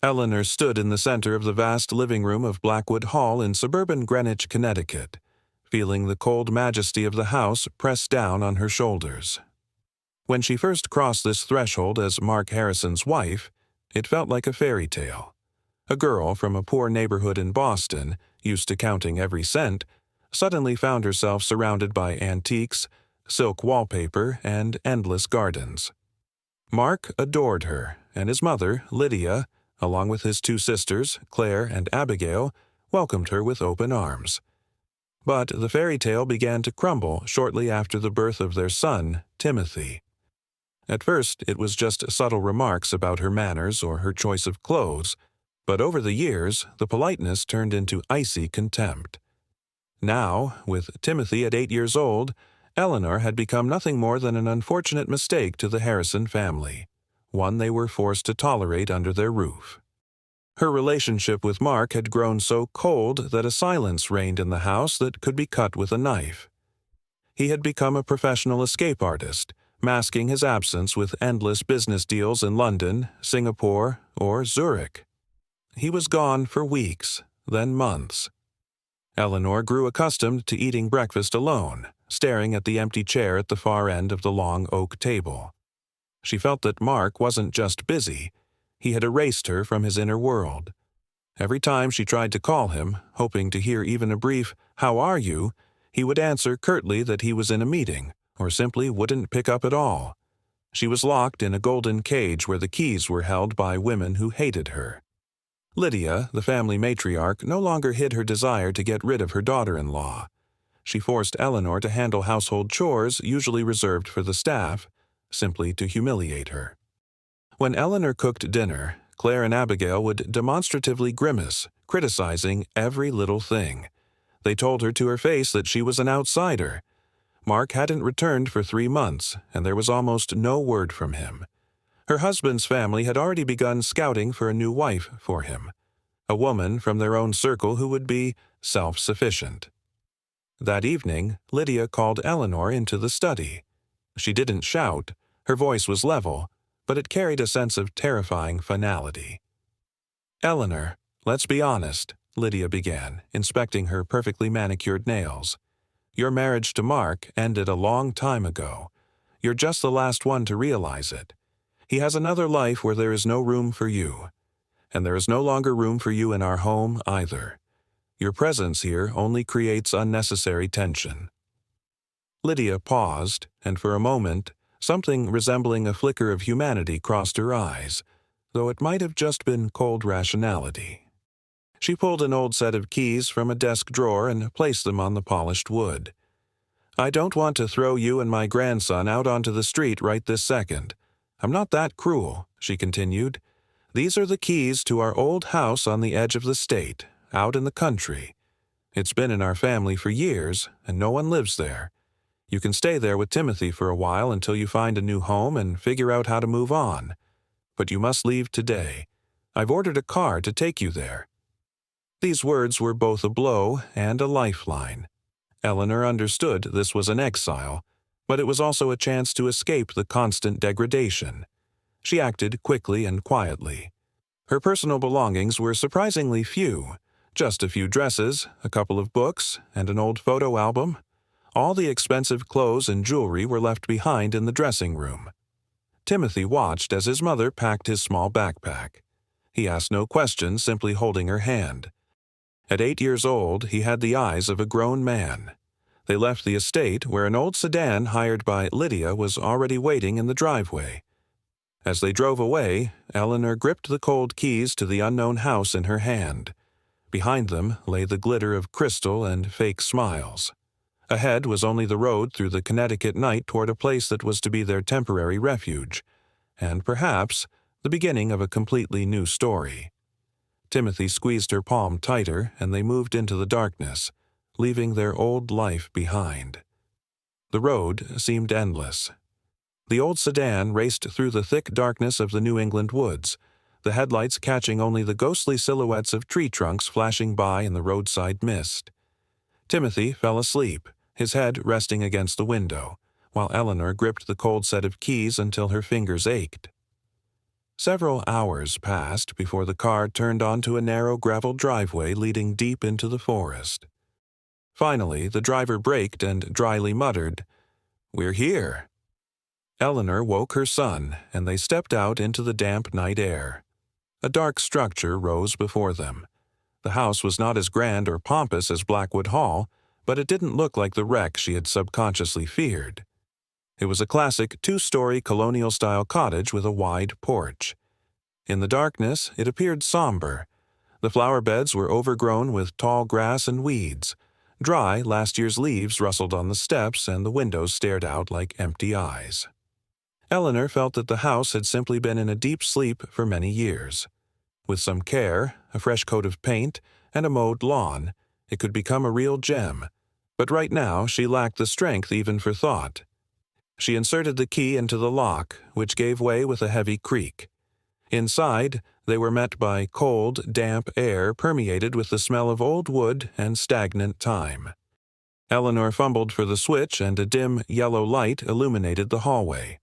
Eleanor stood in the center of the vast living room of Blackwood Hall in suburban Greenwich, Connecticut, feeling the cold majesty of the house press down on her shoulders. When she first crossed this threshold as Mark Harrison's wife, it felt like a fairy tale. A girl from a poor neighborhood in Boston, used to counting every cent, suddenly found herself surrounded by antiques, silk wallpaper, and endless gardens. Mark adored her, and his mother, Lydia, along with his two sisters, Claire and Abigail, welcomed her with open arms. But the fairy tale began to crumble shortly after the birth of their son, Timothy. At first, it was just subtle remarks about her manners or her choice of clothes, but over the years, the politeness turned into icy contempt. Now, with Timothy at 8 years old, Eleanor had become nothing more than an unfortunate mistake to the Harrison family, one they were forced to tolerate under their roof. Her relationship with Mark had grown so cold that a silence reigned in the house that could be cut with a knife. He had become a professional escape artist, masking his absence with endless business deals in London, Singapore, or Zurich. He was gone for weeks, then months. Eleanor grew accustomed to eating breakfast alone, staring at the empty chair at the far end of the long oak table. She felt that Mark wasn't just busy, he had erased her from his inner world. Every time she tried to call him, hoping to hear even a brief, "How are you?" he would answer curtly that he was in a meeting, or simply wouldn't pick up at all. She was locked in a golden cage where the keys were held by women who hated her. Lydia, the family matriarch, no longer hid her desire to get rid of her daughter-in-law. She forced Eleanor to handle household chores usually reserved for the staff, simply to humiliate her. When Eleanor cooked dinner, Claire and Abigail would demonstratively grimace, criticizing every little thing. They told her to her face that she was an outsider. Mark hadn't returned for 3 months, and there was almost no word from him. Her husband's family had already begun scouting for a new wife for him, a woman from their own circle who would be self-sufficient. That evening, Lydia called Eleanor into the study. She didn't shout, her voice was level, but it carried a sense of terrifying finality. "Eleanor, let's be honest," Lydia began, inspecting her perfectly manicured nails. "Your marriage to Mark ended a long time ago. You're just the last one to realize it. He has another life where there is no room for you. And there is no longer room for you in our home either. Your presence here only creates unnecessary tension." Lydia paused, and for a moment, something resembling a flicker of humanity crossed her eyes, though it might have just been cold rationality. She pulled an old set of keys from a desk drawer and placed them on the polished wood. "I don't want to throw you and my grandson out onto the street right this second. I'm not that cruel," she continued. "These are the keys to our old house on the edge of the state, out in the country. It's been in our family for years, and no one lives there. You can stay there with Timothy for a while until you find a new home and figure out how to move on. But you must leave today. I've ordered a car to take you there." These words were both a blow and a lifeline. Eleanor understood this was an exile, but it was also a chance to escape the constant degradation. She acted quickly and quietly. Her personal belongings were surprisingly few, just a few dresses, a couple of books, and an old photo album. All the expensive clothes and jewelry were left behind in the dressing room. Timothy watched as his mother packed his small backpack. He asked no questions, simply holding her hand. At 8 years old, he had the eyes of a grown man. They left the estate where an old sedan hired by Lydia was already waiting in the driveway. As they drove away, Eleanor gripped the cold keys to the unknown house in her hand. Behind them lay the glitter of crystal and fake smiles. Ahead was only the road through the Connecticut night toward a place that was to be their temporary refuge, and perhaps the beginning of a completely new story. Timothy squeezed her palm tighter, and they moved into the darkness, leaving their old life behind. The road seemed endless. The old sedan raced through the thick darkness of the New England woods, the headlights catching only the ghostly silhouettes of tree trunks flashing by in the roadside mist. Timothy fell asleep, his head resting against the window, while Eleanor gripped the cold set of keys until her fingers ached. Several hours passed before the car turned onto a narrow gravel driveway leading deep into the forest. Finally, the driver braked and dryly muttered, "We're here." Eleanor woke her son, and they stepped out into the damp night air. A dark structure rose before them. The house was not as grand or pompous as Blackwood Hall, but it didn't look like the wreck she had subconsciously feared. It was a classic two-story colonial-style cottage with a wide porch. In the darkness, it appeared somber. The flower beds were overgrown with tall grass and weeds. Dry, last year's leaves rustled on the steps, and the windows stared out like empty eyes. Eleanor felt that the house had simply been in a deep sleep for many years. With some care, a fresh coat of paint, and a mowed lawn, it could become a real gem. But right now, she lacked the strength even for thought. She inserted the key into the lock, which gave way with a heavy creak. Inside, they were met by cold, damp air permeated with the smell of old wood and stagnant time. Eleanor fumbled for the switch, and a dim, yellow light illuminated the hallway.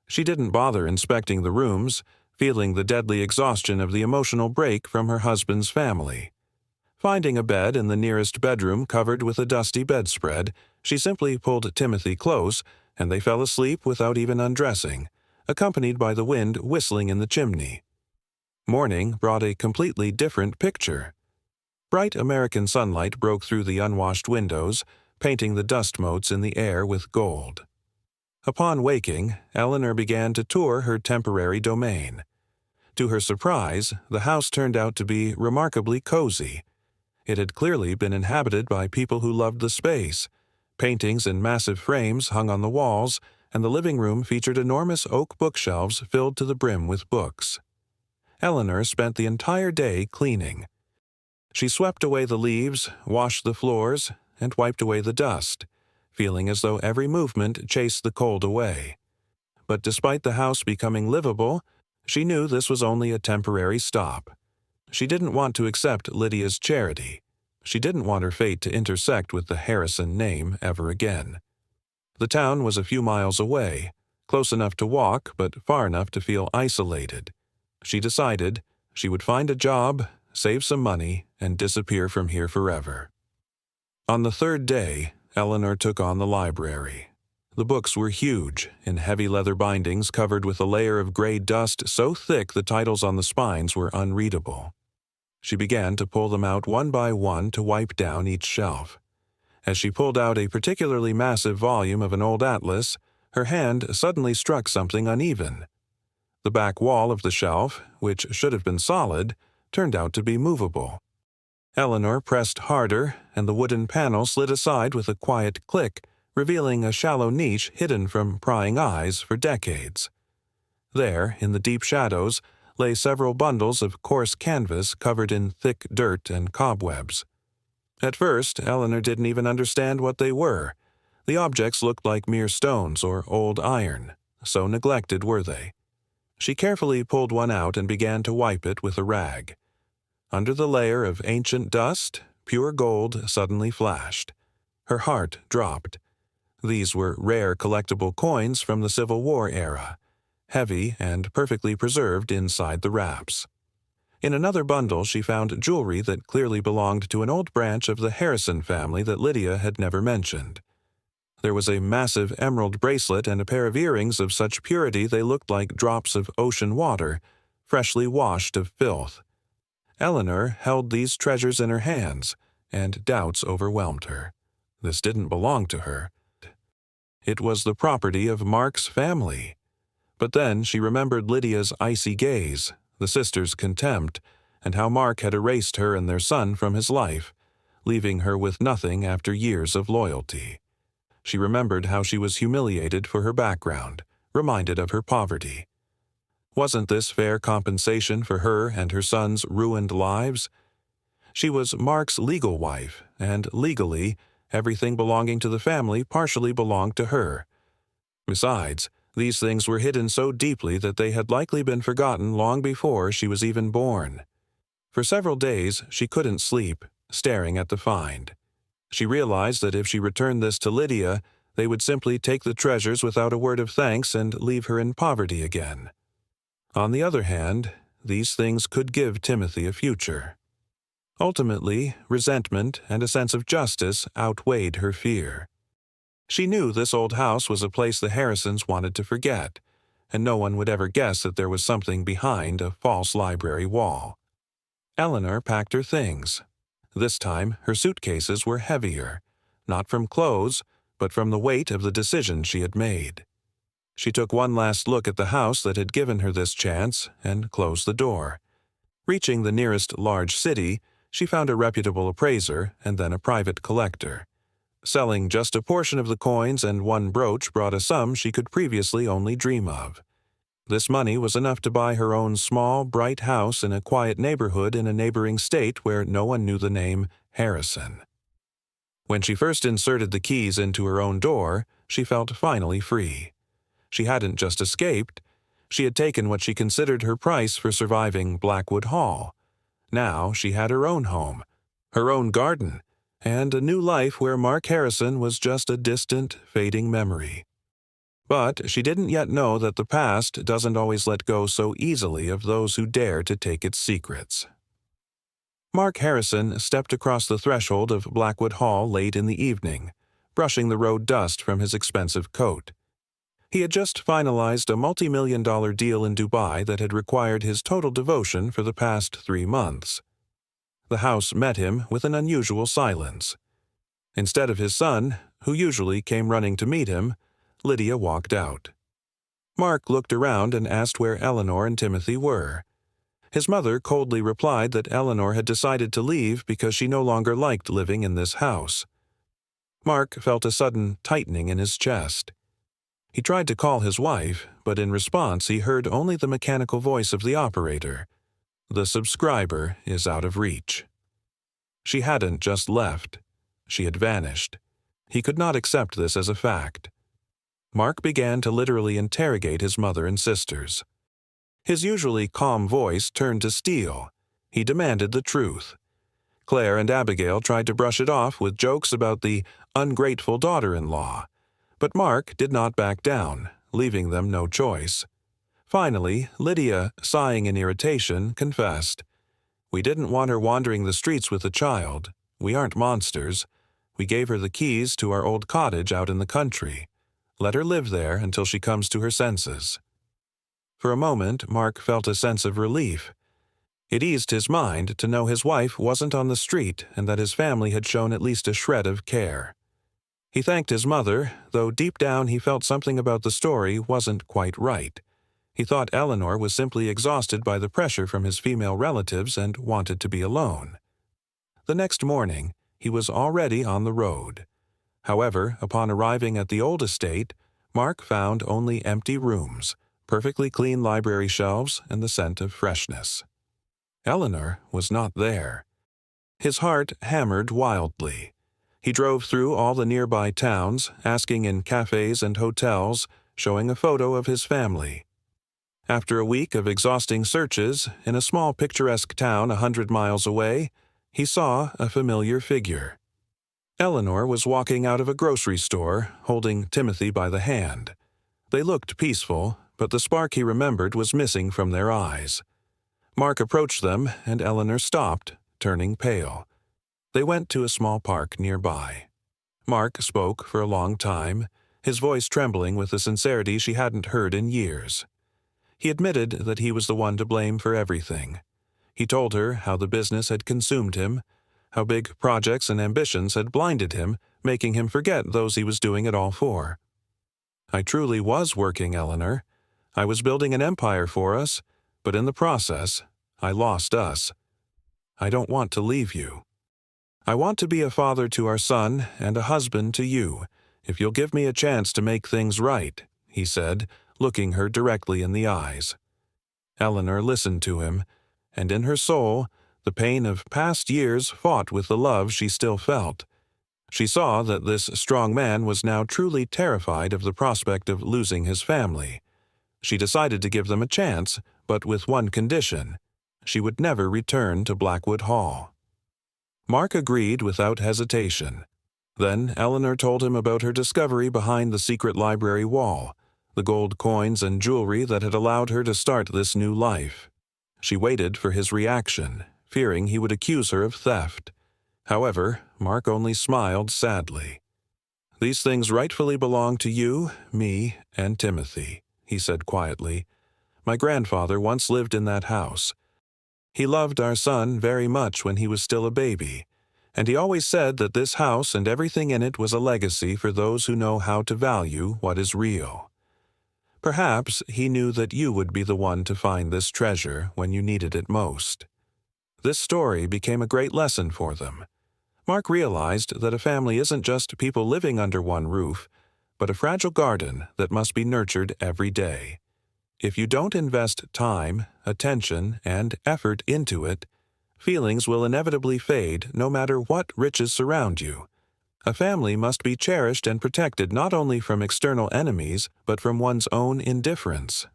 She didn't bother inspecting the rooms, feeling the deadly exhaustion of the emotional break from her husband's family. Finding a bed in the nearest bedroom covered with a dusty bedspread, she simply pulled Timothy close, and they fell asleep without even undressing, accompanied by the wind whistling in the chimney. Morning brought a completely different picture. Bright American sunlight broke through the unwashed windows, painting the dust motes in the air with gold. Upon waking, Eleanor began to tour her temporary domain. To her surprise, the house turned out to be remarkably cozy. It had clearly been inhabited by people who loved the space. Paintings in massive frames hung on the walls, and the living room featured enormous oak bookshelves filled to the brim with books. Eleanor spent the entire day cleaning. She swept away the leaves, washed the floors, and wiped away the dust, feeling as though every movement chased the cold away. But despite the house becoming livable, she knew this was only a temporary stop. She didn't want to accept Lydia's charity. She didn't want her fate to intersect with the Harrison name ever again. The town was a few miles away, close enough to walk but far enough to feel isolated. She decided she would find a job, save some money, and disappear from here forever. On the third day, Eleanor took on the library. The books were huge, in heavy leather bindings covered with a layer of gray dust so thick the titles on the spines were unreadable. She began to pull them out one by one to wipe down each shelf. As she pulled out a particularly massive volume of an old atlas, her hand suddenly struck something uneven. The back wall of the shelf, which should have been solid, turned out to be movable. Eleanor pressed harder, and the wooden panel slid aside with a quiet click, revealing a shallow niche hidden from prying eyes for decades. There, in the deep shadows, lay several bundles of coarse canvas covered in thick dirt and cobwebs. At first, Eleanor didn't even understand what they were. The objects looked like mere stones or old iron, so neglected were they. She carefully pulled one out and began to wipe it with a rag. Under the layer of ancient dust, pure gold suddenly flashed. Her heart dropped. These were rare collectible coins from the Civil War era, heavy and perfectly preserved inside the wraps. In another bundle she found jewelry that clearly belonged to an old branch of the Harrison family that Lydia had never mentioned. There was a massive emerald bracelet and a pair of earrings of such purity they looked like drops of ocean water, freshly washed of filth. Eleanor held these treasures in her hands, and doubts overwhelmed her. This didn't belong to her. It was the property of Mark's family. But then she remembered Lydia's icy gaze, the sisters' contempt, and how Mark had erased her and their son from his life, leaving her with nothing after years of loyalty. She remembered how she was humiliated for her background, reminded of her poverty. Wasn't this fair compensation for her and her son's ruined lives? She was Mark's legal wife, and legally, everything belonging to the family partially belonged to her. Besides, these things were hidden so deeply that they had likely been forgotten long before she was even born. For several days she couldn't sleep, staring at the find. She realized that if she returned this to Lydia, they would simply take the treasures without a word of thanks and leave her in poverty again. On the other hand, these things could give Timothy a future. Ultimately, resentment and a sense of justice outweighed her fear. She knew this old house was a place the Harrisons wanted to forget, and no one would ever guess that there was something behind a false library wall. Eleanor packed her things. This time, her suitcases were heavier, not from clothes, but from the weight of the decision she had made. She took one last look at the house that had given her this chance and closed the door. Reaching the nearest large city, she found a reputable appraiser and then a private collector. Selling just a portion of the coins and one brooch brought a sum she could previously only dream of. This money was enough to buy her own small, bright house in a quiet neighborhood in a neighboring state where no one knew the name Harrison. When she first inserted the keys into her own door, she felt finally free. She hadn't just escaped. She had taken what she considered her price for surviving Blackwood Hall. Now she had her own home, her own garden, and a new life where Mark Harrison was just a distant, fading memory. But she didn't yet know that the past doesn't always let go so easily of those who dare to take its secrets. Mark Harrison stepped across the threshold of Blackwood Hall late in the evening, brushing the road dust from his expensive coat. He had just finalized a multi-million-dollar deal in Dubai that had required his total devotion for the past 3 months. The house met him with an unusual silence. Instead of his son, who usually came running to meet him, Lydia walked out. Mark looked around and asked where Eleanor and Timothy were. His mother coldly replied that Eleanor had decided to leave because she no longer liked living in this house. Mark felt a sudden tightening in his chest. He tried to call his wife, but in response he heard only the mechanical voice of the operator. The subscriber is out of reach. She hadn't just left. She had vanished. He could not accept this as a fact. Mark began to literally interrogate his mother and sisters. His usually calm voice turned to steel. He demanded the truth. Claire and Abigail tried to brush it off with jokes about the ungrateful daughter-in-law. But Mark did not back down, leaving them no choice. Finally, Lydia, sighing in irritation, confessed, "We didn't want her wandering the streets with a child. We aren't monsters. We gave her the keys to our old cottage out in the country. Let her live there until she comes to her senses." For a moment, Mark felt a sense of relief. It eased his mind to know his wife wasn't on the street and that his family had shown at least a shred of care. He thanked his mother, though deep down he felt something about the story wasn't quite right. He thought Eleanor was simply exhausted by the pressure from his female relatives and wanted to be alone. The next morning, he was already on the road. However, upon arriving at the old estate, Mark found only empty rooms, perfectly clean library shelves, and the scent of freshness. Eleanor was not there. His heart hammered wildly. He drove through all the nearby towns, asking in cafes and hotels, showing a photo of his family. After a week of exhausting searches, in a small picturesque town 100 miles away, he saw a familiar figure. Eleanor was walking out of a grocery store, holding Timothy by the hand. They looked peaceful, but the spark he remembered was missing from their eyes. Mark approached them, and Eleanor stopped, turning pale. They went to a small park nearby. Mark spoke for a long time, his voice trembling with a sincerity she hadn't heard in years. He admitted that he was the one to blame for everything. He told her how the business had consumed him, how big projects and ambitions had blinded him, making him forget those he was doing it all for. "I truly was working, Eleanor. I was building an empire for us, but in the process, I lost us. I don't want to leave you. I want to be a father to our son and a husband to you, if you'll give me a chance to make things right," he said, looking her directly in the eyes. Eleanor listened to him, and in her soul, the pain of past years fought with the love she still felt. She saw that this strong man was now truly terrified of the prospect of losing his family. She decided to give them a chance, but with one condition: she would never return to Blackwood Hall. Mark agreed without hesitation. Then Eleanor told him about her discovery behind the secret library wall, the gold coins and jewelry that had allowed her to start this new life. She waited for his reaction, fearing he would accuse her of theft. However, Mark only smiled sadly. "These things rightfully belong to you, me, and Timothy," he said quietly. "My grandfather once lived in that house. He loved our son very much when he was still a baby, and he always said that this house and everything in it was a legacy for those who know how to value what is real. Perhaps he knew that you would be the one to find this treasure when you needed it most." This story became a great lesson for them. Mark realized that a family isn't just people living under one roof, but a fragile garden that must be nurtured every day. If you don't invest time, attention, and effort into it, feelings will inevitably fade no matter what riches surround you. A family must be cherished and protected not only from external enemies, but from one's own indifference.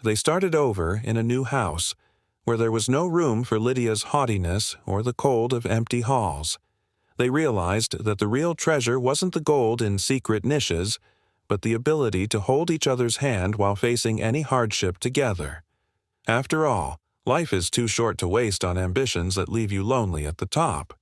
They started over in a new house, where there was no room for Lydia's haughtiness or the cold of empty halls. They realized that the real treasure wasn't the gold in secret niches, but the ability to hold each other's hand while facing any hardship together. After all, life is too short to waste on ambitions that leave you lonely at the top.